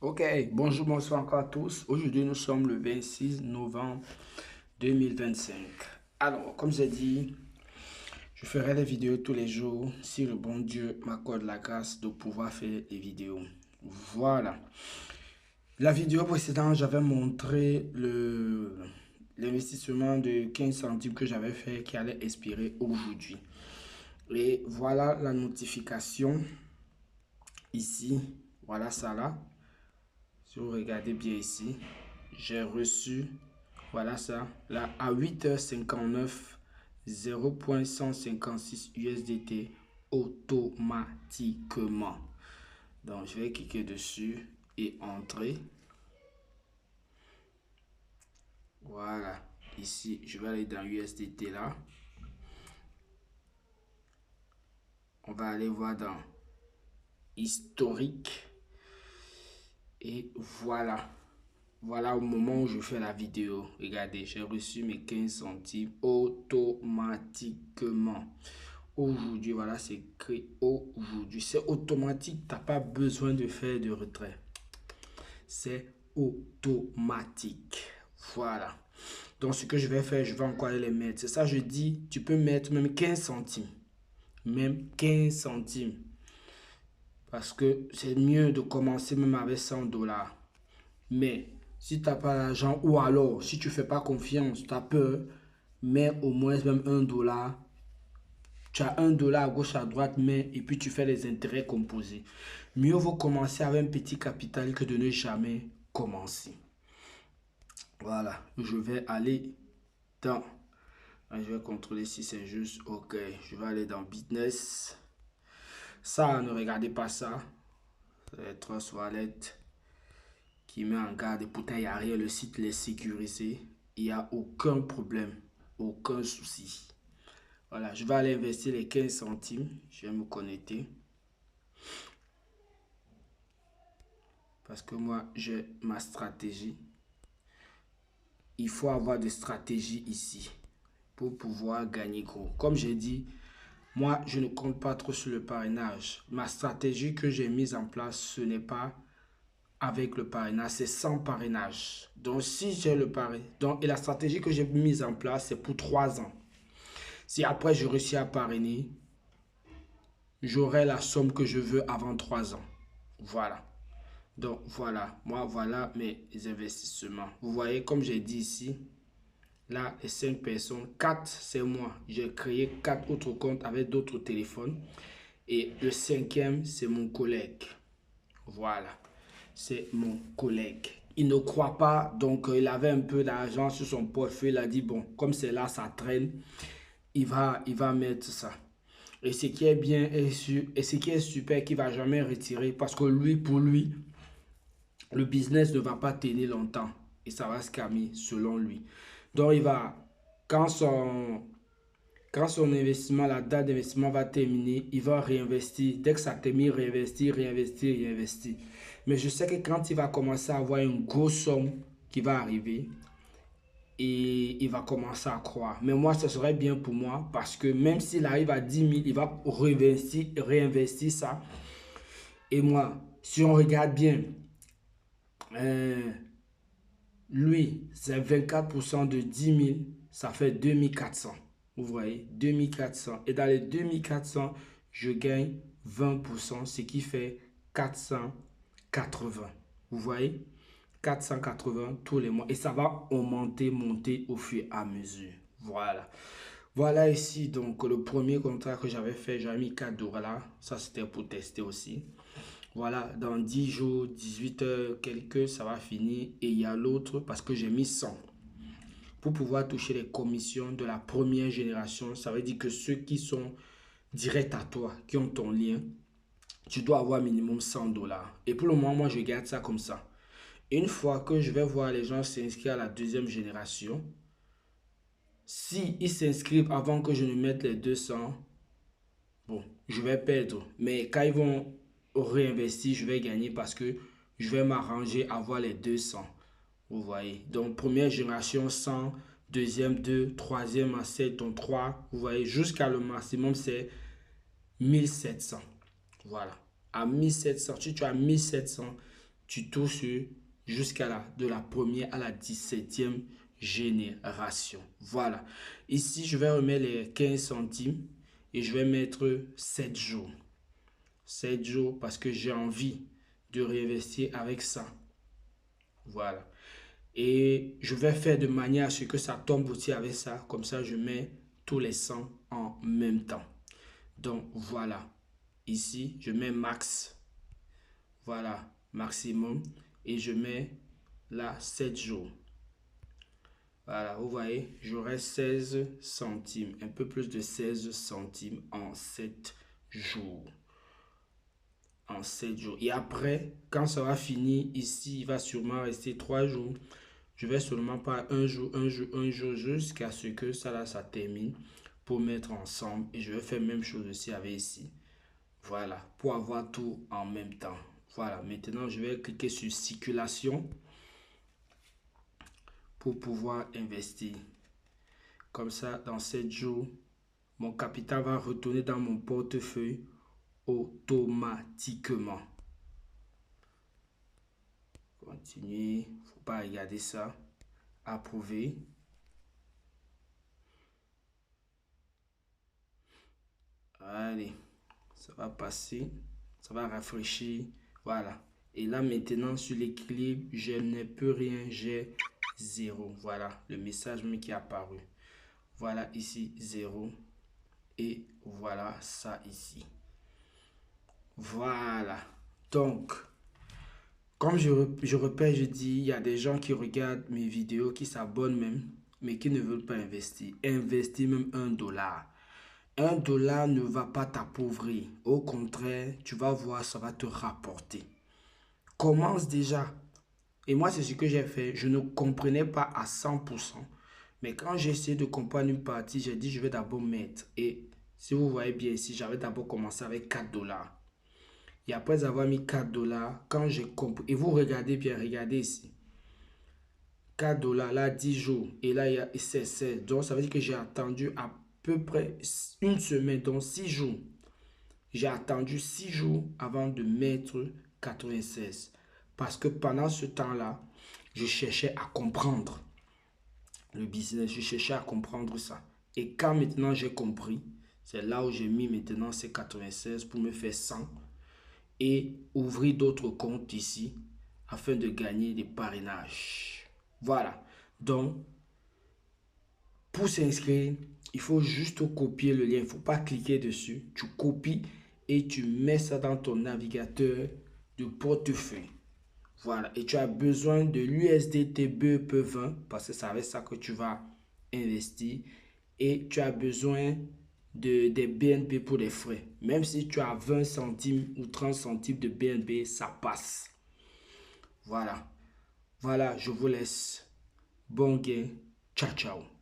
Ok, bonjour, bonsoir encore à tous. Aujourd'hui, nous sommes le 26 novembre 2025. Alors, comme j'ai dit, je ferai des vidéos tous les jours si le bon Dieu m'accorde la grâce de pouvoir faire des vidéos. Voilà. La vidéo précédente, j'avais montré l'investissement de 15 centimes que j'avais fait qui allait expirer aujourd'hui. Et voilà la notification ici. Voilà ça là. Si vous regardez bien ici, j'ai reçu, voilà ça, là à 8h59, 0.156 USDT automatiquement. Donc je vais cliquer dessus et entrer. Voilà, ici je vais aller dans USDT là. On va aller voir dans historique. Et voilà. Voilà au moment où je fais la vidéo. Regardez, j'ai reçu mes 15 centimes automatiquement. Aujourd'hui, voilà, c'est écrit aujourd'hui. C'est automatique. Tu n'as pas besoin de faire de retrait. C'est automatique. Voilà. Donc, ce que je vais faire, je vais encore les mettre. C'est ça, je dis, tu peux mettre même 15 centimes. Même 15 centimes. Parce que c'est mieux de commencer même avec 100 dollars. Mais si tu n'as pas l'argent ou alors si tu ne fais pas confiance, tu as peur, mets au moins même un dollar. Tu as un dollar à gauche à droite, mais et puis tu fais les intérêts composés. Mieux vaut commencer avec un petit capital que de ne jamais commencer. Voilà, je vais aller dans... Je vais contrôler si c'est juste. Ok, je vais aller dans business. Ça, ne regardez pas ça. C'est Trust Wallet qui met en garde. Et pourtant, il n'y a rien. Le site est sécurisé. Il n'y a aucun problème. Aucun souci. Voilà, je vais aller investir les 15 centimes. Je vais me connecter. Parce que moi, j'ai ma stratégie. Il faut avoir des stratégies ici pour pouvoir gagner gros. Comme j'ai dit, moi, je ne compte pas trop sur le parrainage. Ma stratégie que j'ai mise en place, ce n'est pas avec le parrainage, c'est sans parrainage. Donc, si j'ai le parrainage, et la stratégie que j'ai mise en place, c'est pour 3 ans. Si après, je réussis à parrainer, j'aurai la somme que je veux avant 3 ans. Voilà. Donc, voilà. Moi, voilà mes investissements. Vous voyez, comme j'ai dit ici, là, les 5 personnes, 4, c'est moi. J'ai créé 4 autres comptes avec d'autres téléphones. Et le 5e, c'est mon collègue. Voilà. C'est mon collègue. Il ne croit pas, donc il avait un peu d'argent sur son portefeuille. Il a dit, bon, comme c'est là, ça traîne, il va mettre ça. Et ce qui est bien et ce qui est super, qu'il ne va jamais retirer parce que lui, pour lui, le business ne va pas tenir longtemps et ça va se calmer selon lui. Donc, il va, quand son investissement, la date d'investissement va terminer, il va réinvestir. Dès que ça termine, réinvestir, réinvestir, réinvestir. Mais je sais que quand il va commencer à avoir une grosse somme qui va arriver, et il va commencer à croire. Mais moi, ce serait bien pour moi parce que même s'il arrive à 10 000, il va réinvestir ça. Et moi, si on regarde bien, euh, lui, c'est 24% de 10 000, ça fait 2400. Vous voyez, 2400. Et dans les 2400, je gagne 20%, ce qui fait 480. Vous voyez, 480 tous les mois. Et ça va augmenter, monter au fur et à mesure. Voilà. Voilà ici, donc, le premier contrat que j'avais fait, j'avais mis 4 dollars là. Ça, c'était pour tester aussi. Voilà, dans 10 jours, 18 heures, quelques, ça va finir. Et il y a l'autre parce que j'ai mis 100. Pour pouvoir toucher les commissions de la première génération, ça veut dire que ceux qui sont directs à toi, qui ont ton lien, tu dois avoir minimum 100 dollars. Et pour le moment, moi, je garde ça comme ça. Une fois que je vais voir les gens s'inscrire à la deuxième génération, si ils s'inscrivent avant que je ne mette les 200, bon, je vais perdre. Mais quand ils vont réinvestir, je vais gagner parce que je vais m'arranger à avoir les 200. Vous voyez. Donc, première génération 100, deuxième 2, troisième à 7, donc 3. Vous voyez, jusqu'à le maximum, c'est 1700. Voilà. À 1700, si tu as 1700, tuto sur de la première à la 17e génération. Voilà. Ici, je vais remettre les 15 centimes et je vais mettre 7 jours. 7 jours parce que j'ai envie de réinvestir avec ça. Voilà. Et je vais faire de manière à ce que ça tombe aussi avec ça. Comme ça, je mets tous les 100 en même temps. Donc, voilà. Ici, je mets max. Voilà, maximum. Et je mets là 7 jours. Voilà, vous voyez, j'aurai 16 centimes. Un peu plus de 16 centimes en 7 jours. En 7 jours. Et après, quand ça va finir, ici, il va sûrement rester 3 jours. Je vais seulement pas un jour, jusqu'à ce que ça là, ça termine pour mettre ensemble. Et je vais faire la même chose aussi avec ici. Voilà, pour avoir tout en même temps. Voilà, maintenant je vais cliquer sur circulation pour pouvoir investir. Comme ça, dans 7 jours, mon capital va retourner dans mon portefeuille automatiquement. Continuer, faut pas regarder ça. Approuver. Allez, ça va passer, ça va rafraîchir. Voilà. Et là maintenant sur l'équilibre, je n'ai plus rien, j'ai 0. Voilà le message qui est apparu. Voilà ici 0 et voilà ça ici. Voilà. Donc, comme je répète, je dis, il y a des gens qui regardent mes vidéos, qui s'abonnent même, mais qui ne veulent pas investir. Investir même $1. $1 ne va pas t'appauvrir. Au contraire, tu vas voir, ça va te rapporter. Commence déjà. Et moi, c'est ce que j'ai fait. Je ne comprenais pas à 100%. Mais quand j'ai essayé de comprendre une partie, j'ai dit, je vais d'abord mettre. Et si vous voyez bien ici, j'avais d'abord commencé avec $4. Et après avoir mis $4, quand j'ai compris, et vous regardez bien, regardez ici. $4, là, 10 jours. Et là, il y a 16. Donc, ça veut dire que j'ai attendu à peu près une semaine, donc 6 jours. J'ai attendu 6 jours avant de mettre 96. Parce que pendant ce temps-là, je cherchais à comprendre le business. Je cherchais à comprendre ça. Et quand maintenant j'ai compris, c'est là où j'ai mis maintenant ces 96 pour me faire 100 et ouvrir d'autres comptes ici afin de gagner des parrainages. Voilà. Donc, pour s'inscrire, il faut juste copier le lien. Il ne faut pas cliquer dessus. Tu copies et tu mets ça dans ton navigateur de portefeuille. Voilà. Et tu as besoin de l'USDT BEP20 parce que c'est avec ça que tu vas investir. Et tu as besoin des BNB pour les frais. Même si tu as 20 centimes ou 30 centimes de BNB, ça passe. Voilà. Voilà, je vous laisse. Bon gain. Ciao, ciao.